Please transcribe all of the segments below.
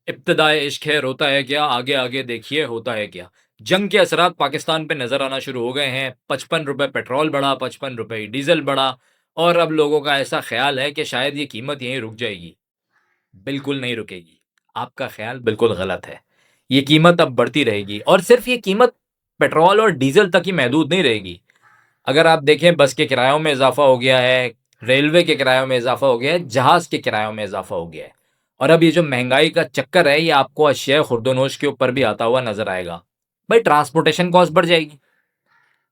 इब्तिदाए इश्क है रोता है क्या, आगे आगे देखिए होता है क्या। जंग के असरात पाकिस्तान पे नजर आना शुरू हो गए हैं। 55 रुपए पेट्रोल बढ़ा, 55 रुपए डीजल बढ़ा। और अब लोगों का ऐसा ख्याल है कि शायद ये कीमत यहीं रुक जाएगी। बिल्कुल नहीं रुकेगी। आपका ख्याल बिल्कुल गलत है। ये कीमत अब बढ़ती रहेगी, और सिर्फ ये कीमत पेट्रोल और डीजल तक ही महदूद नहीं रहेगी। अगर आप देखें, बस के किरायों में इजाफा हो गया है, रेलवे के किरायों में इजाफा हो गया है, जहाज के किरायों में इजाफा हो गया है। और अब ये जो महंगाई का चक्कर है, ये आपको अशिया खुर्दोनोश के ऊपर भी आता हुआ नजर आएगा। भाई, ट्रांसपोर्टेशन कॉस्ट बढ़ जाएगी।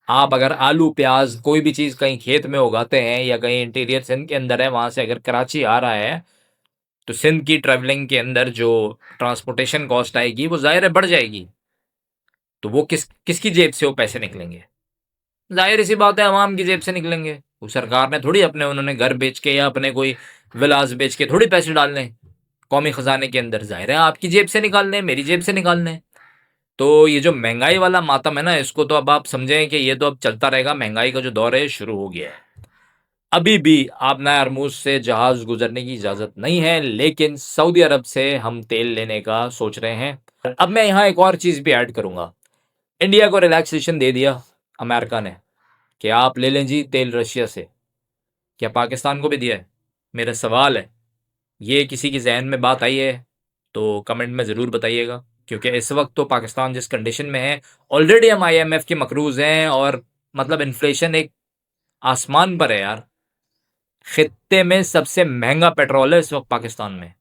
आप अगर आलू प्याज कोई भी चीज कहीं खेत में उगाते हैं, या कहीं इंटीरियर सिंध के अंदर है, वहां से अगर कराची आ रहा है, तो सिंध की ट्रेवलिंग के अंदर जो ट्रांसपोर्टेशन कॉस्ट आएगी, वो जाहिर है बढ़ जाएगी। तो वो किसकी जेब से वो पैसे निकलेंगे? जाहिर सी बात है, अवाम की जेब से निकलेंगे। वो सरकार ने थोड़ी अपने उन्होंने घर बेच के या अपने कोई विलास बेच के थोड़ी पैसे डालने कौमी खजाने के अंदर। जाहिर है आपकी जेब से निकालने, मेरी जेब से निकालने। तो ये जो महंगाई वाला मातम है ना, इसको तो अब आप समझें कि ये तो अब चलता रहेगा। महंगाई का जो दौर है शुरू हो गया है। अभी भी आप नया अरमूज से जहाज गुजरने की इजाजत नहीं है, लेकिन सऊदी अरब से हम तेल लेने का सोच रहे हैं। अब मैं यहाँ एक और चीज भी ऐड करूंगा। इंडिया को रिलैक्सेशन दे दिया अमेरिका ने कि आप ले लें जी तेल रशिया से। क्या पाकिस्तान को भी दिया है? मेरा सवाल है, ये किसी की जहन में बात आई है तो कमेंट में ज़रूर बताइएगा। क्योंकि इस वक्त तो पाकिस्तान जिस कंडीशन में है, ऑलरेडी हम आईएमएफ के मकरूज हैं, और मतलब इन्फ्लेशन एक आसमान पर है यार। खित्ते में सबसे महंगा पेट्रोल है इस वक्त पाकिस्तान में।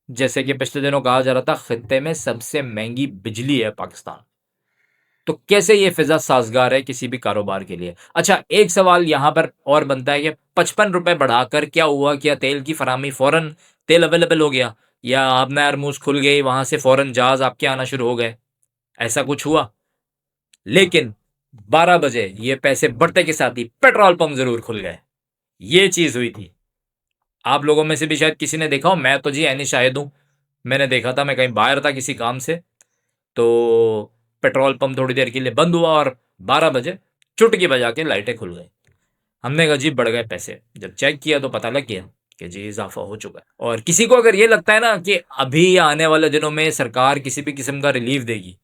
जैसे कि पिछले दिनों कहा जा रहा था, खित्ते में सबसे महंगी बिजली है पाकिस्तान। तो कैसे ये फिजा साजगार है किसी भी कारोबार के लिए? अच्छा, एक सवाल यहां पर और बनता है कि 55 रुपए बढ़ाकर क्या हुआ? क्या तेल की फरामी फौरन तेल अवेलेबल हो गया, या आप नया अरमूज खुल गई, वहां से फौरन जहाज आपके आना शुरू हो गए? ऐसा कुछ हुआ? लेकिन 12 बजे ये पैसे बढ़ते के साथ ही पेट्रोल पंप जरूर खुल गए। ये चीज हुई थी। आप लोगों में से भी शायद किसी ने देखा हो। मैं तो जी ऐनी शाहिद हूं। मैंने देखा था, मैं कहीं बाहर था किसी काम से, तो पेट्रोल पंप थोड़ी देर के लिए बंद हुआ, और 12 बजे चुटकी बजा के लाइटें खुल गई। हमने कहा जी बढ़ गए पैसे। जब चेक किया तो पता लग गया कि जी इजाफा हो चुका है। और किसी को अगर ये लगता है ना कि अभी या आने वाले दिनों में सरकार किसी भी किस्म का रिलीफ देगी,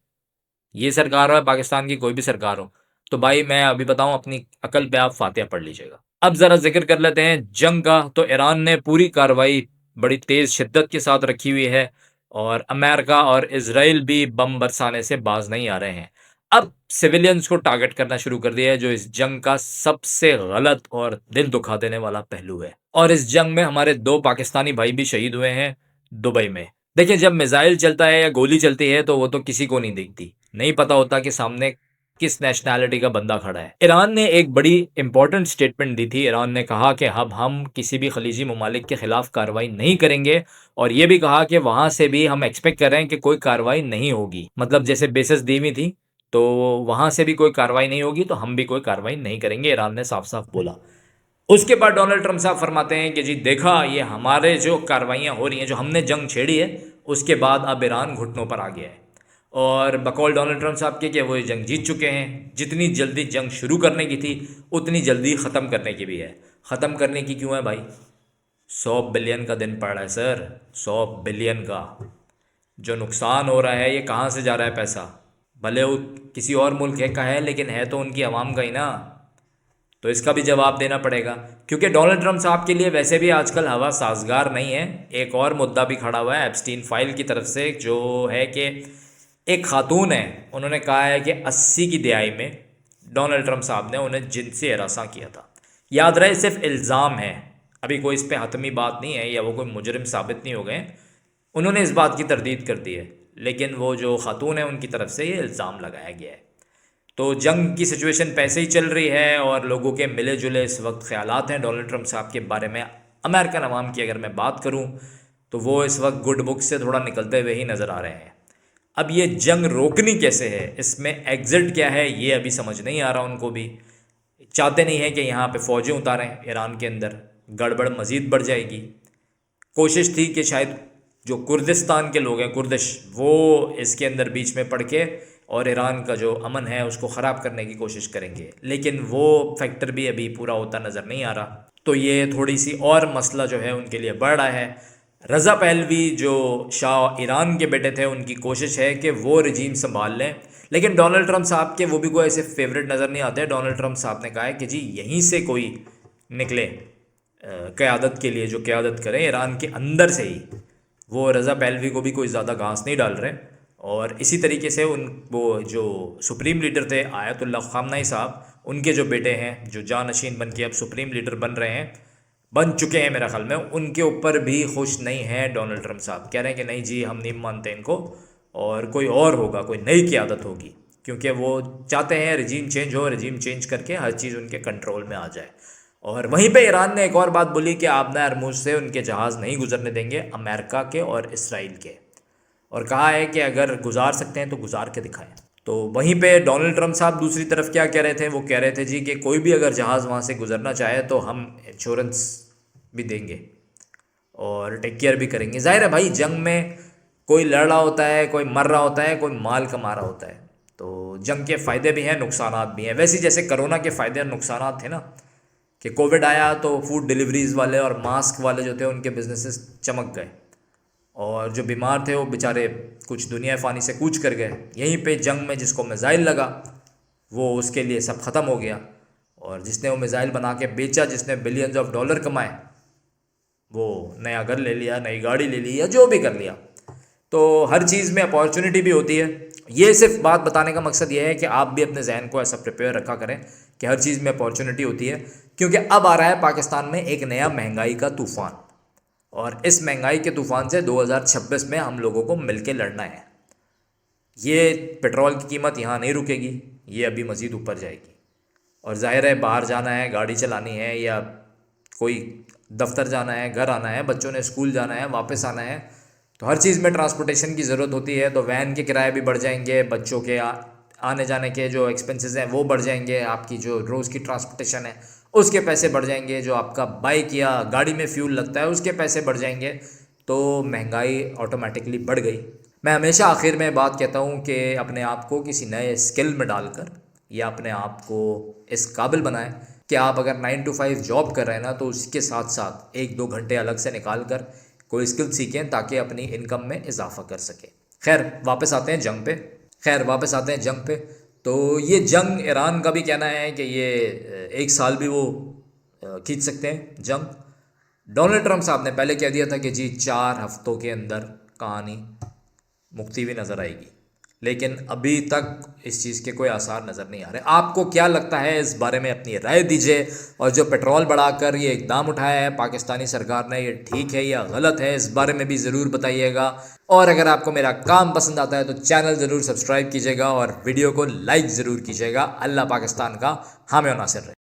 ये सरकार हो पाकिस्तान की कोई भी सरकार हो, तो भाई मैं अभी बताऊं, अपनी अकल पे आप फातिहा पढ़ लीजिएगा। अब जरा जिक्र कर लेते हैं जंग का। तो ईरान ने पूरी कार्रवाई बड़ी तेज शिद्दत के साथ रखी हुई है, और अमेरिका और इसराइल भी बम बरसाने से बाज नहीं आ रहे हैं। अब सिविलियंस को टारगेट करना शुरू कर दिया है, जो इस जंग का सबसे गलत और दिल दुखा देने वाला पहलू है। और इस जंग में हमारे 2 पाकिस्तानी भाई भी शहीद हुए हैं दुबई में। देखिए, जब मिसाइल चलता है या गोली चलती है, तो वो तो किसी को नहीं दिखती, नहीं पता होता कि सामने किस नेशनैलिटी का बंदा खड़ा है। ईरान ने एक बड़ी इंपॉर्टेंट स्टेटमेंट दी थी। ईरान ने कहा कि अब हम किसी भी खलीजी ममालिक के खिलाफ कार्रवाई नहीं करेंगे, और ये भी कहा कि वहां से भी हम एक्सपेक्ट कर रहे हैं कि कोई कार्रवाई नहीं होगी। मतलब जैसे बेसिस दी हुई थी, तो वहां से भी कोई कार्रवाई नहीं होगी, तो हम भी कोई कार्रवाई नहीं करेंगे, ईरान ने साफ साफ बोला। उसके बाद डोनाल्ड ट्रंप साहब फरमाते हैं कि जी देखा, ये हमारे जो कार्रवाइयाँ हो रही हैं, जो हमने जंग छेड़ी है, उसके बाद अब ईरान घुटनों पर आ गया है। और बकौल डोनाल्ड ट्रंप साहब के कि वो ये जंग जीत चुके हैं। जितनी जल्दी जंग शुरू करने की थी, उतनी जल्दी ख़त्म करने की भी है। ख़त्म करने की क्यों है भाई? 100 बिलियन का दिन पड़ रहा है सर, 100 बिलियन का। जो नुकसान हो रहा है, ये कहाँ से जा रहा है पैसा? भले वो किसी और मुल्क है का है, लेकिन है तो उनकी आवाम का ही ना। तो इसका भी जवाब देना पड़ेगा, क्योंकि डोनाल्ड ट्रंप साहब के लिए वैसे भी आजकल हवा साजगार नहीं है। एक और मुद्दा भी खड़ा हुआ है एप्स्टीन फाइल की तरफ से, जो है कि एक खातून है, उन्होंने कहा है कि 80 की दिहाई में डोनाल्ड ट्रंप साहब ने उन्हें जिनसी हरासा किया था। याद रहे, सिर्फ इल्ज़ाम है, अभी कोई इस पर हतमी बात नहीं है, या वो कोई मुजरिम साबित नहीं हो गए। उन्होंने इस बात की तरदीद कर दी है, लेकिन वो जो खातून है, उनकी तरफ से ये इल्ज़ाम लगाया गया है। तो जंग की सिचुएशन पैसे ही चल रही है, और लोगों के मिले जुले इस वक्त ख्यालात हैं डोनाल्ड ट्रंप साहब के बारे में। अमेरिकन अवाम की अगर मैं बात करूं, तो वो इस वक्त गुड बुक से थोड़ा निकलते हुए ही नज़र आ रहे हैं। अब ये जंग रोकनी कैसे है, इसमें एग्जिट क्या है, ये अभी समझ नहीं आ रहा उनको भी। चाहते नहीं है कि यहाँ पे फ़ौजें उतारें ईरान के अंदर, गड़बड़ मज़ीद बढ़ जाएगी। कोशिश थी कि शायद जो कुर्दिस्तान के लोग हैं, कुर्दिश, वो इसके अंदर बीच में पड़ के और ईरान का जो अमन है उसको ख़राब करने की कोशिश करेंगे, लेकिन वो फैक्टर भी अभी पूरा होता नज़र नहीं आ रहा। तो ये थोड़ी सी और मसला जो है उनके लिए बढ़ रहा है। रज़ा पहलवी जो शाह ईरान के बेटे थे, उनकी कोशिश है कि वो रजीम संभाल लें, लेकिन डोनाल्ड ट्रंप साहब के वो भी कोई ऐसे फेवरेट नज़र नहीं आते। डोनाल्ड ट्रंप साहब ने कहा है कि जी यहीं से कोई निकले क़यादत के लिए, जो क़यादत करें ईरान के अंदर से ही। वो रज़ा पहलवी को भी कोई ज़्यादा घास नहीं डाल रहे। और इसी तरीके से वो जो सुप्रीम लीडर थे आयतुल्लाह ख़ामनाई साहब, उनके जो बेटे हैं, जो जानशीन बन के अब सुप्रीम लीडर बन चुके हैं मेरा ख्याल में, उनके ऊपर भी खुश नहीं है डोनाल्ड ट्रंप साहब। कह रहे हैं कि नहीं जी, हम नहीं मानते इनको, और कोई और होगा, कोई नई क़यादत होगी, क्योंकि वो चाहते हैं रजीम चेंज हो, रजीम चेंज करके हर चीज़ उनके कंट्रोल में आ जाए। और वहीं पे ईरान ने एक और बात बोली कि आबना हरमुज़ से उनके जहाज़ नहीं गुजरने देंगे, अमेरिका के और इसराइल के, और कहा है कि अगर गुजार सकते हैं तो गुजार के दिखाएं। तो वहीं पे डोनाल्ड ट्रंप साहब दूसरी तरफ क्या कह रहे थे, वो कह रहे थे जी कि कोई भी अगर जहाज़ वहाँ से गुजरना चाहे तो हम इंश्योरेंस भी देंगे और टेक केयर भी करेंगे। जाहिर है भाई, जंग में कोई लड़ रहा होता है, कोई मर रहा होता है, कोई माल कमा रहा होता है। तो जंग के फ़ायदे भी हैं, नुकसानात भी हैं। वैसे जैसे कोरोना के फ़ायदे और नुकसानात थे ना, कि कोविड आया तो फूड डिलीवरीज़ वाले और मास्क वाले जो थे उनके बिजनेसेस चमक गए, और जो बीमार थे वो बेचारे कुछ दुनिया फ़ानी से कूच कर गए। यहीं पे जंग में जिसको मिज़ाइल लगा वो, उसके लिए सब ख़त्म हो गया, और जिसने वो मिज़ाइल बना के बेचा, जिसने बिलियंस ऑफ डॉलर कमाए, वो नया घर ले लिया, नई गाड़ी ले ली, या जो भी कर लिया। तो हर चीज़ में अपॉर्चुनिटी भी होती है। ये सिर्फ बात बताने का मकसद ये है कि आप भी अपने जहन को ऐसा प्रिपेयर रखा करें कि हर चीज़ में अपॉर्चुनिटी होती है, क्योंकि अब आ रहा है पाकिस्तान में एक नया महंगाई का तूफ़ान, और इस महंगाई के तूफ़ान से 2026 में हम लोगों को मिलके लड़ना है। ये पेट्रोल की कीमत यहाँ नहीं रुकेगी, ये अभी मज़ीद ऊपर जाएगी। और ज़ाहिर है, बाहर जाना है, गाड़ी चलानी है, या कोई दफ्तर जाना है, घर आना है, बच्चों ने स्कूल जाना है, वापस आना है, तो हर चीज़ में ट्रांसपोर्टेशन की ज़रूरत होती है। तो वैन के किराए भी बढ़ जाएंगे, बच्चों के आने जाने के जो एक्सपेंसेस हैं वो बढ़ जाएंगे, आपकी जो रोज़ की ट्रांसपोर्टेशन है उसके पैसे बढ़ जाएंगे, जो आपका बाइक या गाड़ी में फ्यूल लगता है उसके पैसे बढ़ जाएंगे। तो महंगाई ऑटोमेटिकली बढ़ गई। मैं हमेशा आखिर में बात कहता हूँ कि अपने आप को किसी नए स्किल में डालकर, या अपने आप को इस काबिल बनाएं कि आप अगर 9 to 5 जॉब कर रहे हैं ना, तो उसके साथ साथ 1-2 घंटे अलग से निकाल कर कोई स्किल सीखें, ताकि अपनी इनकम में इजाफा कर सकें। खैर वापस आते हैं जंग पे। तो ये जंग, ईरान का भी कहना है कि ये 1 साल भी वो खींच सकते हैं जंग। डोनाल्ड ट्रंप साहब ने पहले कह दिया था कि जी 4 हफ्तों के अंदर कहानी मुकती हुई नज़र आएगी, लेकिन अभी तक इस चीज़ के कोई आसार नज़र नहीं आ रहे। आपको क्या लगता है इस बारे में, अपनी राय दीजिए। और जो पेट्रोल बढ़ाकर ये इकदाम उठाया है पाकिस्तानी सरकार ने, ये ठीक है या गलत है, इस बारे में भी ज़रूर बताइएगा। और अगर आपको मेरा काम पसंद आता है तो चैनल ज़रूर सब्सक्राइब कीजिएगा और वीडियो को लाइक ज़रूर कीजिएगा। अल्लाह पाकिस्तान का हामी और नासिर रहे।